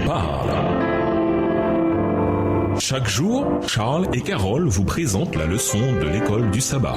parle. Chaque jour, Charles et Carole vous présentent la leçon de l'école du sabbat.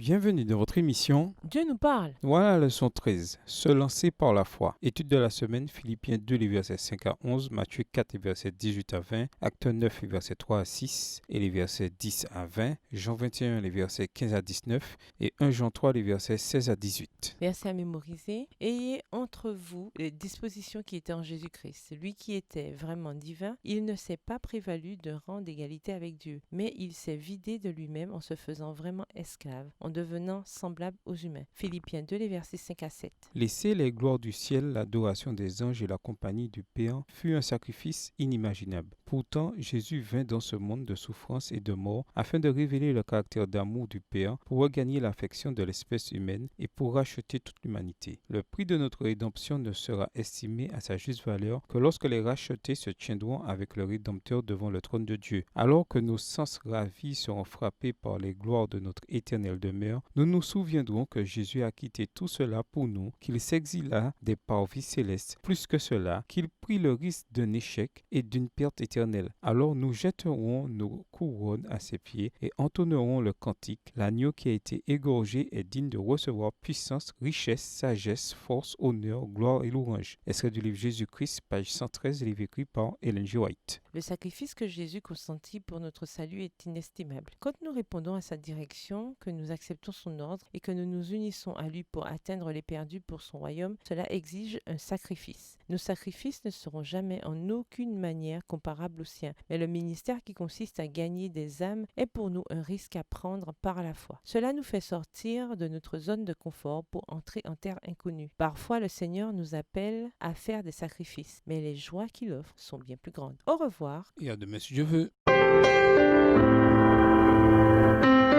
Bienvenue dans votre émission Dieu nous parle. Voilà la leçon 13, se lancer par la foi. Étude de la semaine, Philippiens 2, les versets 5 à 11, Matthieu 4, les versets 18 à 20, Actes 9, les versets 3 à 6 et les versets 10 à 20, Jean 21, les versets 15 à 19 et 1 Jean 3, les versets 16 à 18. Verset à mémoriser. Ayez entre vous les dispositions qui étaient en Jésus-Christ. Lui qui était vraiment divin, il ne s'est pas prévalu d'un rang d'égalité avec Dieu, mais il s'est vidé de lui-même en se faisant vraiment esclave, en devenant semblable aux humains. Philippiens 2, les versets 5 à 7. Laisser les gloires du ciel, l'adoration des anges et la compagnie du Père fut un sacrifice inimaginable. Pourtant, Jésus vint dans ce monde de souffrance et de mort afin de révéler le caractère d'amour du Père pour regagner l'affection de l'espèce humaine et pour racheter toute l'humanité. Le prix de notre rédemption ne sera estimé à sa juste valeur que lorsque les rachetés se tiendront avec le Rédempteur devant le trône de Dieu. Alors que nos sens ravis seront frappés par les gloires de notre éternelle demeure, nous nous souviendrons que Jésus a quitté tout cela pour nous, qu'il s'exila des parvis célestes, plus que cela, qu'il prit le risque d'un échec et d'une perte éternelle. Alors nous jetterons nos couronnes à ses pieds et entonnerons le cantique. L'agneau qui a été égorgé est digne de recevoir puissance, richesse, sagesse, force, honneur, gloire et louange. Extrait du livre Jésus-Christ, page 113, livre écrit par Ellen G. White. Le sacrifice que Jésus consentit pour notre salut est inestimable. Quand nous répondons à sa direction, que nous acceptons son ordre et que nous nous unissons à lui pour atteindre les perdus pour son royaume, cela exige un sacrifice. Nos sacrifices ne seront jamais en aucune manière comparables aux siens, mais le ministère qui consiste à gagner des âmes est pour nous un risque à prendre par la foi. Cela nous fait sortir de notre zone de confort pour entrer en terre inconnue. Parfois, le Seigneur nous appelle à faire des sacrifices, mais les joies qu'il offre sont bien plus grandes. Au revoir. Et à demain si Dieu veut.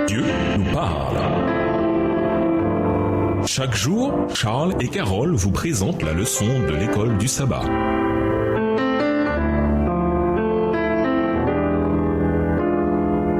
Dieu nous parle. Chaque jour, Charles et Carole vous présentent la leçon de l'école du sabbat.